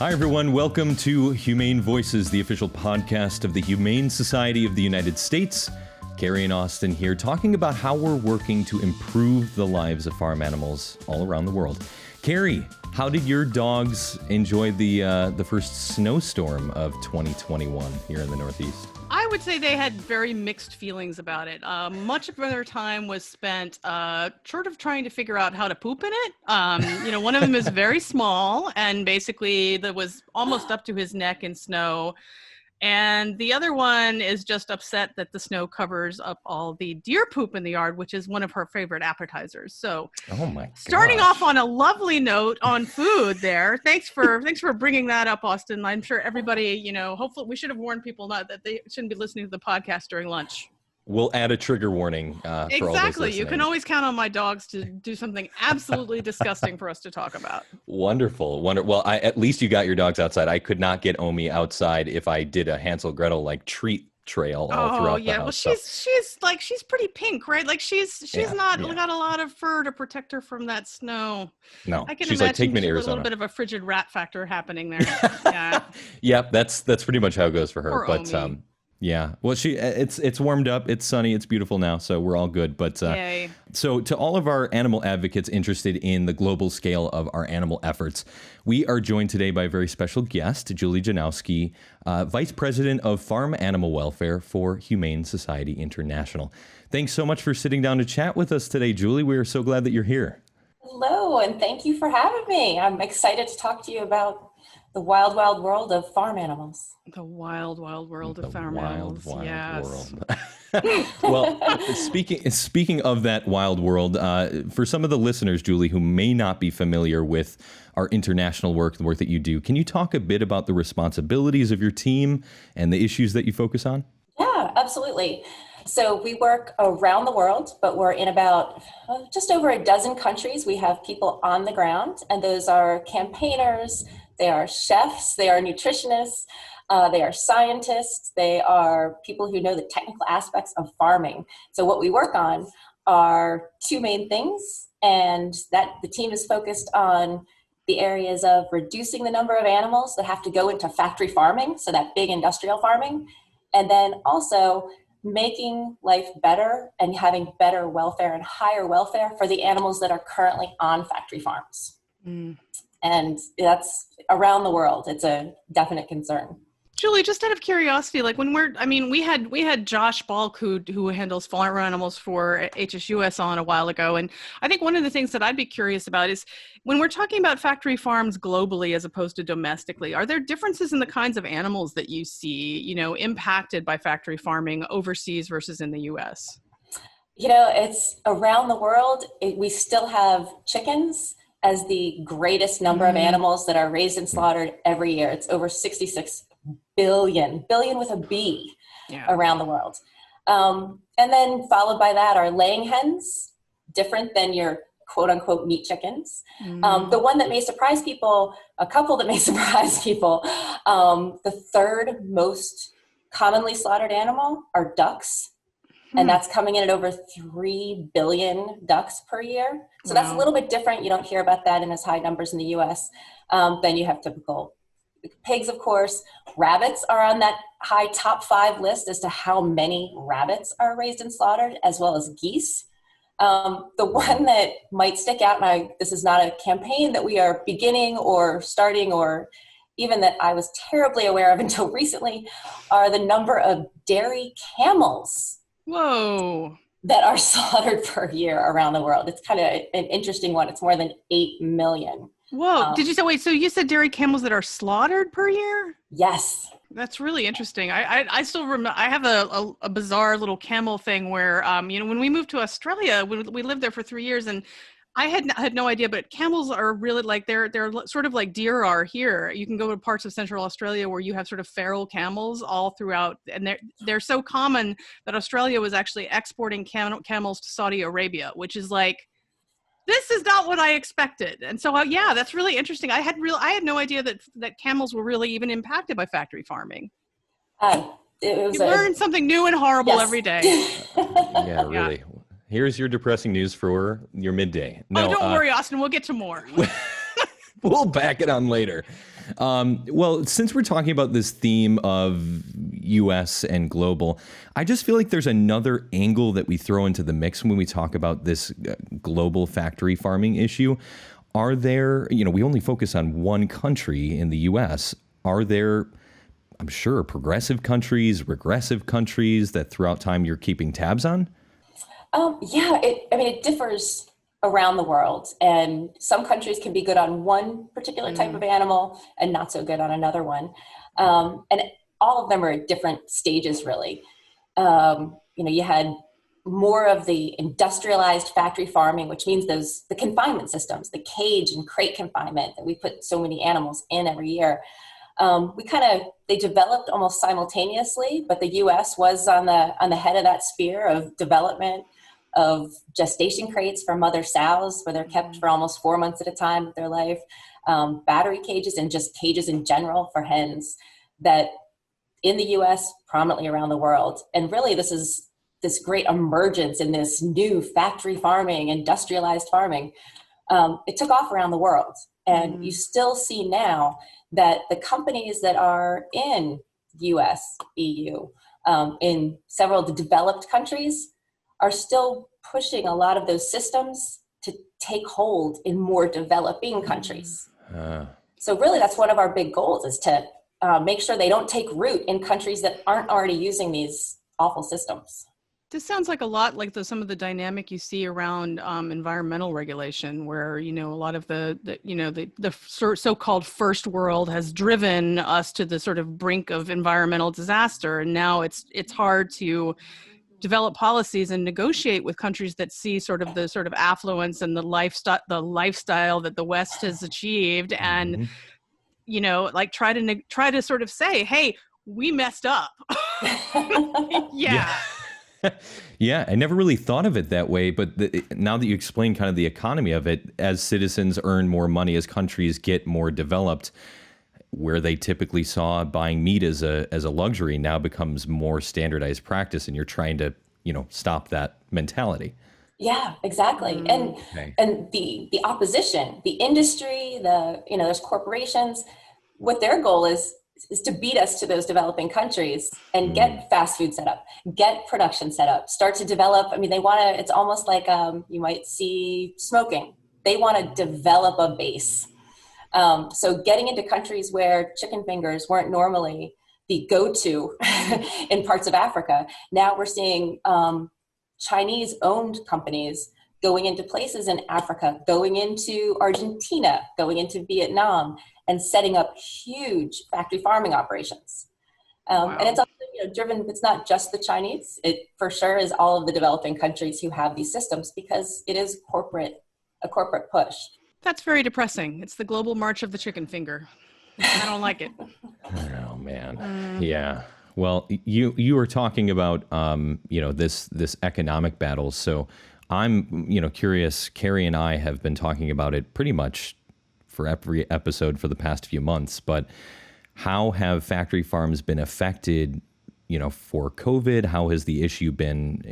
Hi, everyone. Welcome to Humane Voices, the official podcast of the Humane Society of the United States. Carrie and Austin here talking about how we're working to improve the lives of farm animals all around the world. Carrie, how did your dogs enjoy the first snowstorm of 2021 here in the Northeast? I would say they had very mixed feelings about it. Much of their time was spent sort of trying to figure out how to poop in it. One of them is very small and basically that was almost up to his neck in snow. And the other one is just upset that the snow covers up all the deer poop in the yard, which is one of her favorite appetizers. So, starting off on a lovely note on food there. Thanks for bringing that up, Austin. I'm sure everybody, hopefully we should have warned people not that they shouldn't be listening to the podcast during lunch. We'll add a trigger warning for all those listening. Exactly. You can always count on my dogs to do something absolutely disgusting for us to talk about. Wonderful. Well, at least you got your dogs outside. I could not get Omi outside if I did a Hansel Gretel like treat trail all throughout the house. Well, she's pretty pink, right? Like she's got a lot of fur to protect her from that snow. No, I can she's imagine like, take me to a Arizona. little bit of a frigid rat factor happening there. Yeah. Yep, that's pretty much how it goes for her. Poor But Omi. yeah, well, it's warmed up, it's sunny, it's beautiful now, so we're all good. But Yay. So to all of our animal advocates interested in the global scale of our animal efforts, we are joined today by a very special guest, Julie Janowski, Vice President of Farm Animal Welfare for Humane Society International. Thanks so much for sitting down to chat with us today, Julie. We are so glad that you're here. Hello, and thank you for having me. I'm excited to talk to you about the wild, wild world of farm animals. The wild, wild world of farm animals. Wild Yes. world. Well, speaking of that wild world, for some of the listeners, Julie, who may not be familiar with our international work, the work that you do, can you talk a bit about the responsibilities of your team and the issues that you focus on? Yeah, absolutely. So we work around the world, but we're in about just over a dozen countries. We have people on the ground, and those are campaigners, they are chefs, they are nutritionists, they are scientists, they are people who know the technical aspects of farming. So what we work on are two main things, and that the team is focused on the areas of reducing the number of animals that have to go into factory farming, so that big industrial farming, and then also making life better and having better welfare and higher welfare for the animals that are currently on factory farms. And that's around the world. It's a definite concern. Julie, just out of curiosity, like we had Josh Balk who handles farm animals for HSUS on a while ago. And I think one of the things that I'd be curious about is when we're talking about factory farms globally as opposed to domestically, are there differences in the kinds of animals that you see, impacted by factory farming overseas versus in the US? It's around the world. We still have chickens as the greatest number of animals that are raised and slaughtered every year. It's over 66 billion with a B around the world. And then followed by that are laying hens, different than your quote unquote meat chickens. The one that may surprise people, a couple that may surprise people, the third most commonly slaughtered animal are ducks. And that's coming in at over 3 billion ducks per year. So that's a little bit different. You don't hear about that in as high numbers in the US. Then you have typical pigs, of course. Rabbits are on that high top 5 list as to how many rabbits are raised and slaughtered, as well as geese. The one that might stick out, and this is not a campaign that we are beginning or starting or even that I was terribly aware of until recently, are the number of dairy camels. Whoa. That are slaughtered per year around the world. It's kind of an interesting one. It's more than 8 million. Whoa. Did you say, wait, so you said dairy camels that are slaughtered per year? Yes. That's really interesting. I still remember, I have a bizarre little camel thing where, when we moved to Australia, we lived there for 3 years, and I had no idea, but camels are really like, they're sort of like deer are here. You can go to parts of Central Australia where you have sort of feral camels all throughout, and they're so common that Australia was actually exporting camels to Saudi Arabia, which is like, this is not what I expected. And so, that's really interesting. I had no idea that camels were really even impacted by factory farming. You learn something new and horrible every day. Yeah, really. Yeah. Here's your depressing news for your midday. No, don't worry, Austin. We'll get to more. We'll back it on later. Well, since we're talking about this theme of U.S. and global, I just feel like there's another angle that we throw into the mix when we talk about this global factory farming issue. Are there, we only focus on one country in the U.S. Are there, I'm sure, progressive countries, regressive countries that throughout time you're keeping tabs on? It differs around the world, and some countries can be good on one particular type of animal and not so good on another one. And all of them are at different stages, really. You had more of the industrialized factory farming, which means the confinement systems, the cage and crate confinement that we put so many animals in every year. They developed almost simultaneously, but the U.S. was on the head of that sphere of development of gestation crates for mother sows, where they're kept for almost 4 months at a time of their life, battery cages, and just cages in general for hens, that in the U.S., prominently around the world. And really, this is this great emergence in this new factory farming, industrialized farming. It took off around the world. And you still see now that the companies that are in US, EU, in several of the developed countries are still pushing a lot of those systems to take hold in more developing countries. So really, that's one of our big goals, is to make sure they don't take root in countries that aren't already using these awful systems. This sounds like a lot like some of the dynamic you see around environmental regulation, where a lot of the so-called first world has driven us to the sort of brink of environmental disaster, and now it's hard to develop policies and negotiate with countries that see the affluence and the lifestyle that the West has achieved, and try to sort of say, hey, we messed up. Yeah. Yeah, I never really thought of it that way, but now that you explain kind of the economy of it, as citizens earn more money, as countries get more developed, where they typically saw buying meat as a luxury now becomes more standardized practice, and you're trying to, stop that mentality. Yeah, exactly. And the opposition, the industry, there's corporations, what their goal is to beat us to those developing countries and get fast food set up, get production set up, start to develop. They want to, it's almost like you might see smoking. They want to develop a base. So getting into countries where chicken fingers weren't normally the go-to in parts of Africa, now we're seeing Chinese-owned companies going into places in Africa, going into Argentina, going into Vietnam, and setting up huge factory farming operations. Wow. And it's also driven, it's not just the Chinese, it for sure is all of the developing countries who have these systems, because it is a corporate push. That's very depressing. It's the global march of the chicken finger. I don't like it. Oh, man. Yeah. Well, you were talking about, this economic battle. So I'm, curious. Carrie and I have been talking about it pretty much for every episode for the past few months. But how have factory farms been affected, for COVID? How has the issue been,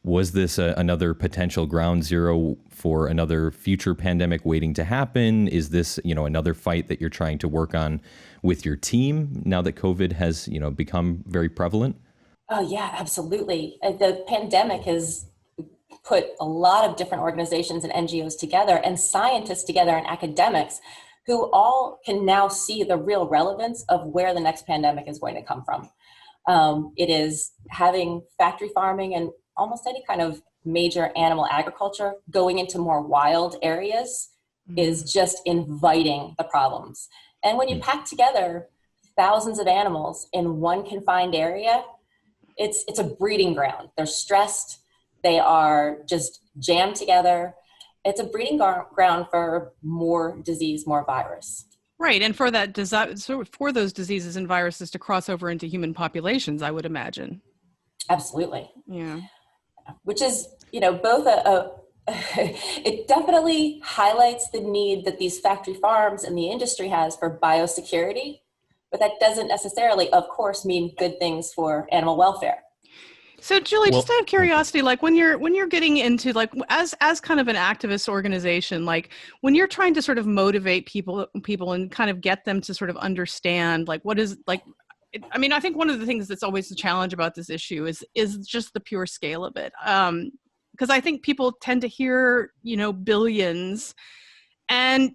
was this another potential ground zero for another future pandemic waiting to happen? Is this, another fight that you're trying to work on with your team now that COVID has, become very prevalent? Oh, yeah, absolutely. The pandemic has put a lot of different organizations and NGOs together, and scientists together, and academics, who all can now see the real relevance of where the next pandemic is going to come from. It is having factory farming and almost any kind of major animal agriculture going into more wild areas is just inviting the problems. And when you pack together thousands of animals in one confined area, it's a breeding ground. They're stressed. They are just jammed together. It's a breeding ground for more disease, more virus. Right, and for that for those diseases and viruses to cross over into human populations, I would imagine. Absolutely. Yeah. Which is, both it definitely highlights the need that these factory farms and the industry has for biosecurity, but that doesn't necessarily, of course, mean good things for animal welfare. So Julie, Well, just out of curiosity, like when you're getting into like as kind of an activist organization, like when you're trying to sort of motivate people and kind of get them to sort of understand like what is like I mean, I think one of the things that's always the challenge about this issue is just the pure scale of it. Because I think people tend to hear, billions and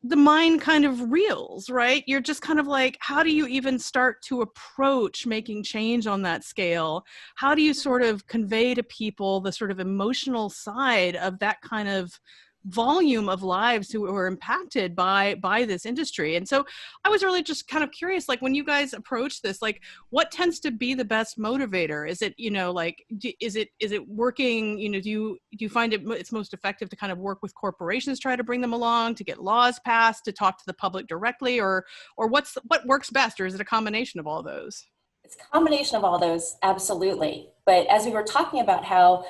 the mind kind of reels, right? You're just kind of like, how do you even start to approach making change on that scale? How do you sort of convey to people the sort of emotional side of that kind of volume of lives who are impacted by this industry? And so I was really just kind of curious, like when you guys approach this, like what tends to be the best motivator? Is it, is it working, do you find it's most effective to kind of work with corporations, try to bring them along, to get laws passed, to talk to the public directly, or what works best, or is it a combination of all those? It's a combination of all those, absolutely. But as we were talking about how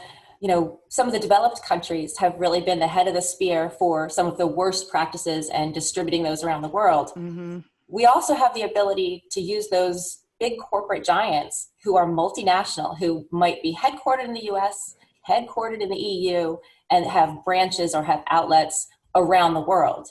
some of the developed countries have really been the head of the spear for some of the worst practices and distributing those around the world. Mm-hmm. We also have the ability to use those big corporate giants who are multinational, who might be headquartered in the US, headquartered in the EU, and have branches or have outlets around the world.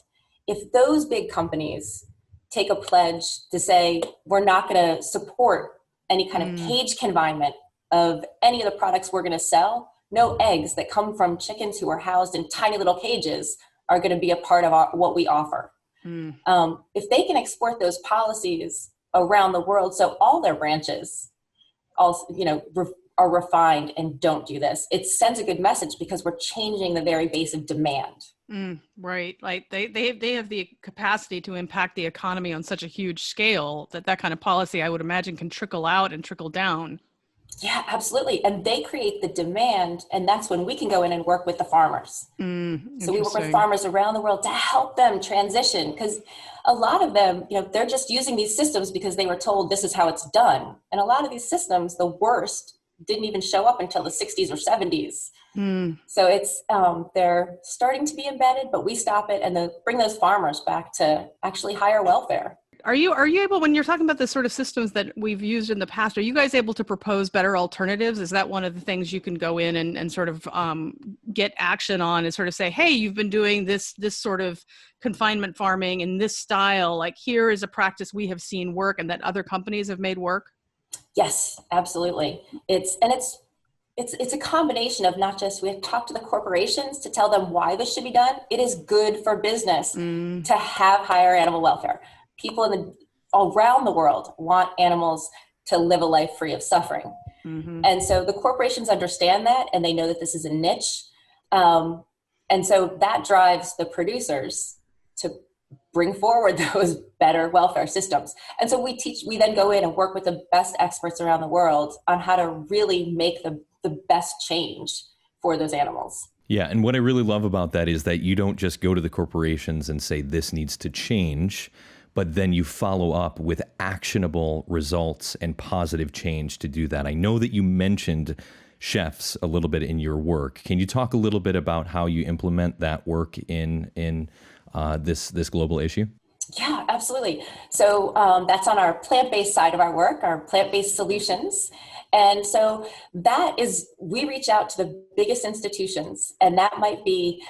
If those big companies take a pledge to say, we're not going to support any kind of cage confinement of any of the products we're going to sell, no eggs that come from chickens who are housed in tiny little cages are going to be a part of what we offer. If they can export those policies around the world, so all their branches also, are refined and don't do this, it sends a good message because we're changing the very base of demand. Right. Like they have the capacity to impact the economy on such a huge scale that kind of policy, I would imagine, can trickle out and trickle down. Yeah, absolutely. And they create the demand, and that's when we can go in and work with the farmers. So we work with farmers around the world to help them transition, because a lot of them, they're just using these systems because they were told this is how it's done. And a lot of these systems, the worst, didn't even show up until the 60s or 70s. So it's they're starting to be embedded, but we stop it and bring those farmers back to actually higher welfare. Are you able, when you're talking about the sort of systems that we've used in the past, are you guys able to propose better alternatives? Is that one of the things you can go in and sort of get action on, and sort of say, hey, you've been doing this sort of confinement farming in this style, like here is a practice we have seen work and that other companies have made work? Yes, absolutely. It's a combination of not just, we have talked to the corporations to tell them why this should be done. It is good for business to have higher animal welfare. People around the world want animals to live a life free of suffering. And so the corporations understand that, and they know that this is a niche. And so that drives the producers to bring forward those better welfare systems. And so we then go in and work with the best experts around the world on how to really make the best change for those animals. Yeah, and what I really love about that is that you don't just go to the corporations and say this needs to change, but then you follow up with actionable results and positive change to do that. I know that you mentioned chefs a little bit in your work. Can you talk a little bit about how you implement that work in this global issue? Yeah, absolutely. So that's on our plant-based side of our work, our plant-based solutions. And so we reach out to the biggest institutions, and that might be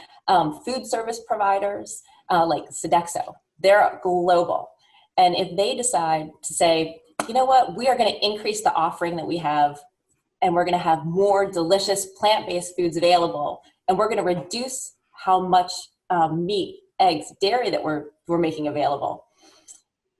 food service providers like Sodexo. They're global. And if they decide to say, you know what, we are going to increase the offering that we have, and we're going to have more delicious plant-based foods available, and we're going to reduce how much meat, eggs, dairy that we're making available.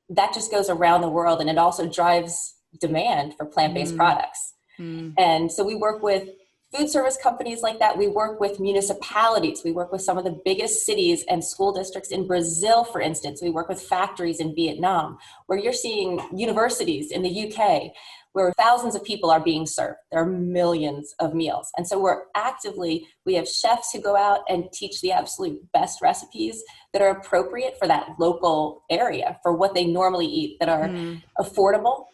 That just goes around the world, and it also drives demand for plant-based products. And so we work with food service companies like that. We work with municipalities. We work with some of the biggest cities and school districts in Brazil, for instance. We work with factories in Vietnam, where you're seeing universities in the UK, where thousands of people are being served. There are millions of meals. And so we have chefs who go out and teach the absolute best recipes that are appropriate for that local area, for what they normally eat, that are affordable,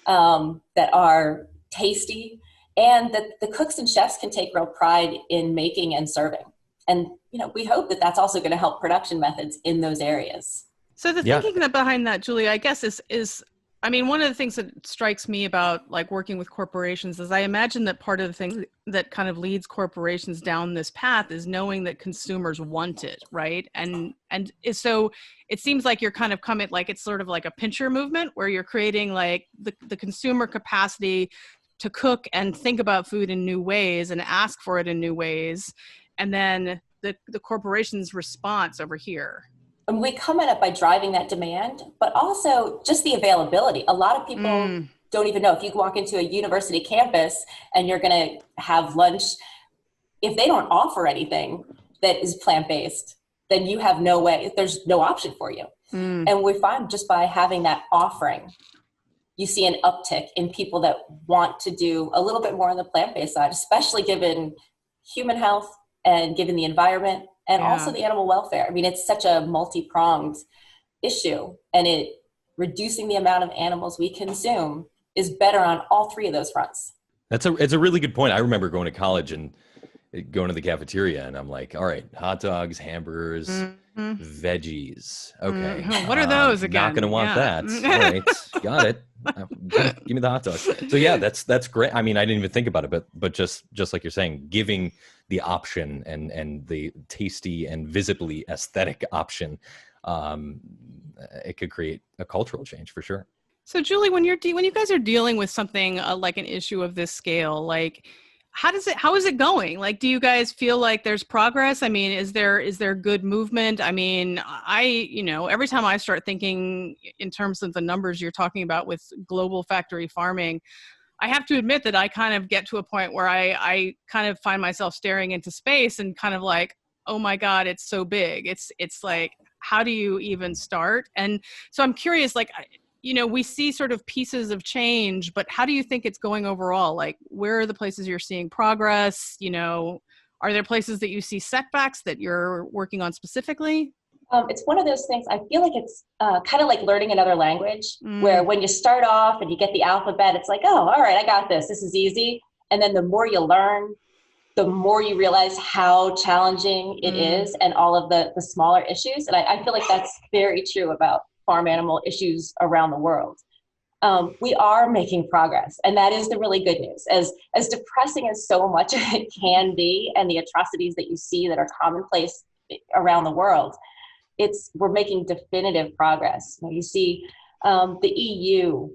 that are tasty, and that the cooks and chefs can take real pride in making and serving. And, we hope that that's also going to help production methods in those areas. So the thinking behind that, Julie, I guess is I mean, one of the things that strikes me about like working with corporations is I imagine that part of the thing that kind of leads corporations down this path is knowing that consumers want it, right? So it seems like you're kind of coming, like it's sort of like a pincher movement where you're creating like the consumer capacity to cook and think about food in new ways and ask for it in new ways, and then the corporation's response over here. And we come at it by driving that demand, but also just the availability. A lot of people don't even know. If you walk into a university campus and you're going to have lunch, if they don't offer anything that is plant-based, then you have no way, there's no option for you. And we find just by having that offering, you see an uptick in people that want to do a little bit more on the plant-based side, especially given human health and given the environment. And also the animal welfare. I mean, it's such a multi-pronged issue, and reducing the amount of animals we consume is better on all three of those fronts. It's a really good point. I remember going to college and going to the cafeteria, and I'm like, all right, hot dogs, hamburgers, veggies. Okay. What are those again? Not going to want that. All right. Got it. Give me the hot dog. So yeah, that's great. I mean, I didn't even think about it, but just like you're saying, giving the option and the tasty and visibly aesthetic option, it could create a cultural change for sure. So Julie, when you guys are dealing with something like an issue of this scale, like how is it going? Like, do you guys feel like there's progress? I mean, is there good movement? I mean, every time I start thinking in terms of the numbers you're talking about with global factory farming, I have to admit that I kind of get to a point where I kind of find myself staring into space and kind of like, oh my God, it's so big. It's like, how do you even start? And so I'm curious, like, we see sort of pieces of change, but how do you think it's going overall? Like, where are the places you're seeing progress? Are there places that you see setbacks that you're working on specifically? It's one of those things, I feel like it's kind of like learning another language, where when you start off and you get the alphabet, it's like, oh, all right, I got this. This is easy. And then the more you learn, the more you realize how challenging it is and all of the smaller issues. And I feel like that's very true about farm animal issues around the world. We are making progress, and that is the really good news. As depressing as so much it can be, and the atrocities that you see that are commonplace around the world, we're making definitive progress. You see the EU,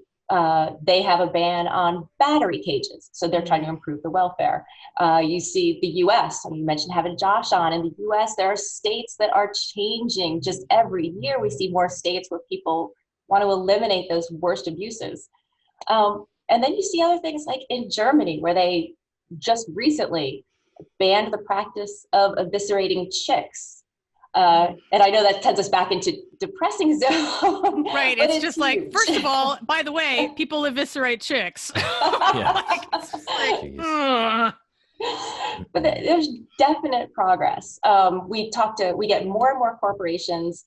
they have a ban on battery cages, so they're trying to improve the welfare. You see the US, and you mentioned having Josh on. In the US, there are states that are changing just every year. We see more states where people want to eliminate those worst abuses. And then you see other things like in Germany, where they just recently banned the practice of eviscerating chicks. And I know that sends us back into depressing zone. Right. It's just huge. Like, first of all, by the way, people eviscerate chicks. But there's definite progress. We get more and more corporations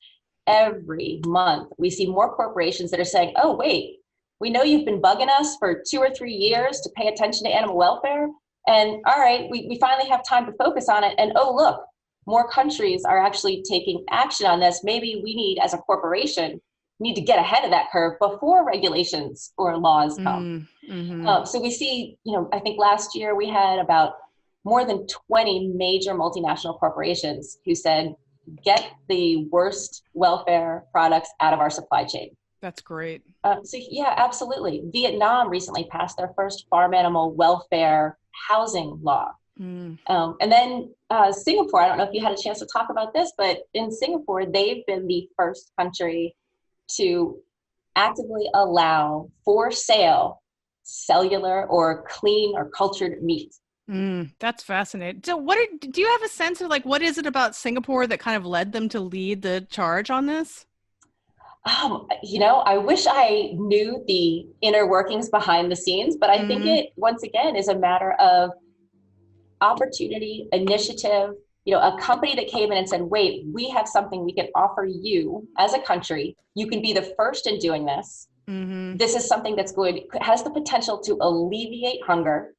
every month. We see more corporations that are saying, oh, wait, we know you've been bugging us for 2 or 3 years to pay attention to animal welfare. And all right, we finally have time to focus on it. And oh, look, more countries are actually taking action on this. Maybe we need, as a corporation, need to get ahead of that curve before regulations or laws come. So we see, I think last year we had about more than 20 major multinational corporations who said, get the worst welfare products out of our supply chain. That's great. So yeah, absolutely. Vietnam recently passed their first farm animal welfare housing law. And then Singapore, I don't know if you had a chance to talk about this, but in Singapore, they've been the first country to actively allow for sale cellular or clean or cultured meat. That's fascinating. So do you have a sense of like, what is it about Singapore that kind of led them to lead the charge on this? I wish I knew the inner workings behind the scenes, but I think it, once again, is a matter of opportunity, initiative, a company that came in and said, wait, we have something we can offer you as a country. You can be the first in doing this. This is something that's has the potential to alleviate hunger.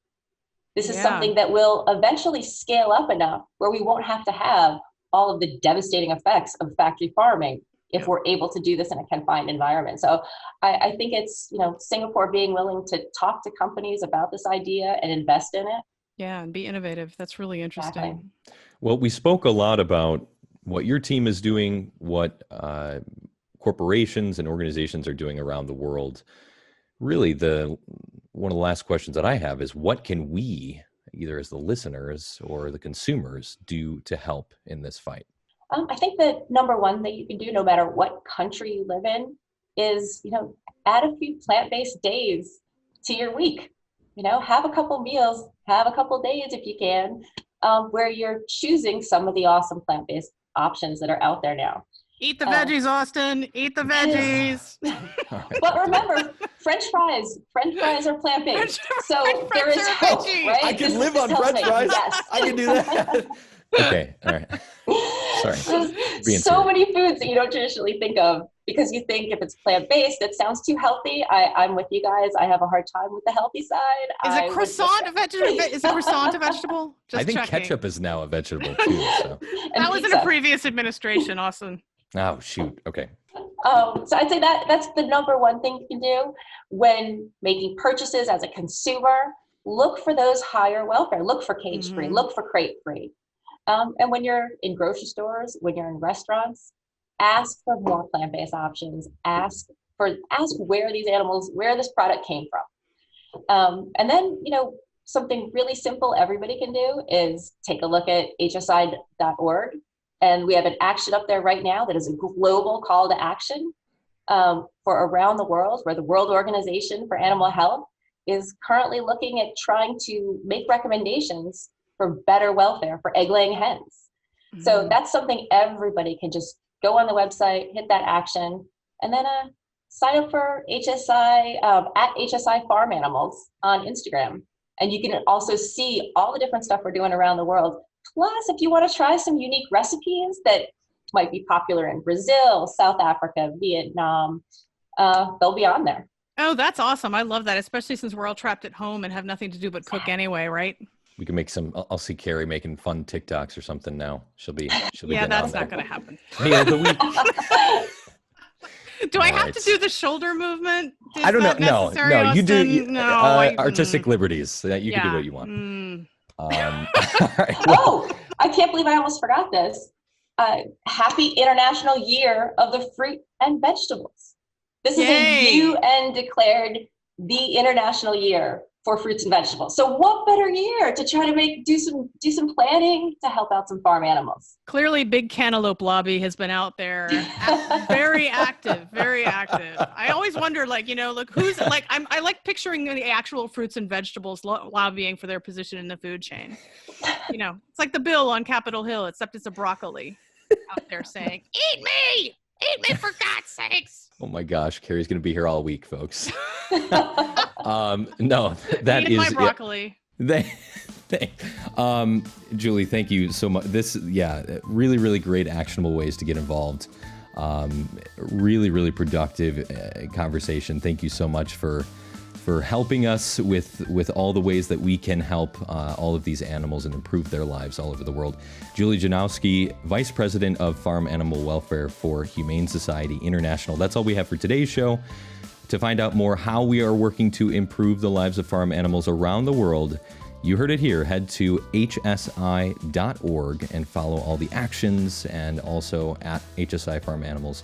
This is something that will eventually scale up enough where we won't have to have all of the devastating effects of factory farming if we're able to do this in a confined environment. So I think it's, Singapore being willing to talk to companies about this idea and invest in it. Yeah, and be innovative. That's really interesting. Exactly. Well, we spoke a lot about what your team is doing, what corporations and organizations are doing around the world. Really, one of the last questions that I have is, what can we, either as the listeners or the consumers, do to help in this fight? I think the number one thing you can do, no matter what country you live in, is, add a few plant-based days to your week. Have a couple meals, have a couple days if you can, where you're choosing some of the awesome plant-based options that are out there now. Eat the veggies, Austin. Eat the veggies. But remember, French fries are plant-based. So there is hope, right? I can live on French fries. Yes. I can do that. Okay, all right. Sorry. There's so many foods that you don't traditionally think of because you think if it's plant-based, it sounds too healthy. I'm with you guys. I have a hard time with the healthy side. Is a croissant a vegetable? Is a croissant a vegetable? I think ketchup is now a vegetable too. So. That was in a previous administration, Austin. Oh, shoot. Okay. So I'd say that's the number one thing you can do when making purchases as a consumer. Look for those higher welfare. Look for cage-free. Look for crate-free. And when you're in grocery stores, when you're in restaurants, ask for more plant-based options. Ask where this product came from. And then, something really simple everybody can do is take a look at hsi.org. And we have an action up there right now that is a global call to action for around the world, where the World Organization for Animal Health is currently looking at trying to make recommendations for better welfare for egg-laying hens. So that's something everybody can just go on the website, hit that action, and then sign up for HSI at HSI Farm Animals on Instagram. And you can also see all the different stuff we're doing around the world. Plus, if you want to try some unique recipes that might be popular in Brazil, South Africa, Vietnam, they'll be on there. Oh, that's awesome. I love that, especially since we're all trapped at home and have nothing to do but cook anyway, right? We can make I'll see Carrie making fun TikToks or something now. She'll be yeah, that's not going to happen. Meal of the week. Do I have to do the shoulder movement? I don't know. No, you do. Artistic liberties. You can do what you want. Right. Oh, I can't believe I almost forgot this. Happy International Year of the Fruit and Vegetables. This is a UN declared the International Year for fruits and vegetables. So what better year to try to do some planning to help out some farm animals? Clearly, Big Cantaloupe Lobby has been out there, very active, very active. I always wonder, look, who's I like picturing the actual fruits and vegetables lobbying for their position in the food chain. It's like the bill on Capitol Hill, except it's a broccoli out there saying, "Eat me! Eat me for God's sakes!" Oh my gosh, Carrie's going to be here all week, folks. No, that is my broccoli. Julie, thank you so much. Really, really great actionable ways to get involved. Really, really productive conversation. Thank you so much for helping us with all the ways that we can help all of these animals and improve their lives all over the world. Julie Janowski, Vice President of Farm Animal Welfare for Humane Society International. That's all we have for today's show. To find out more how we are working to improve the lives of farm animals around the world, you heard it here. Head to hsi.org and follow all the actions, and also at HSI Farm Animals,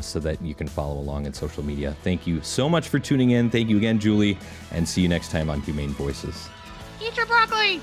so that you can follow along in social media. Thank you so much for tuning in. Thank you again, Julie, and see you next time on Humane Voices. Eat your broccoli!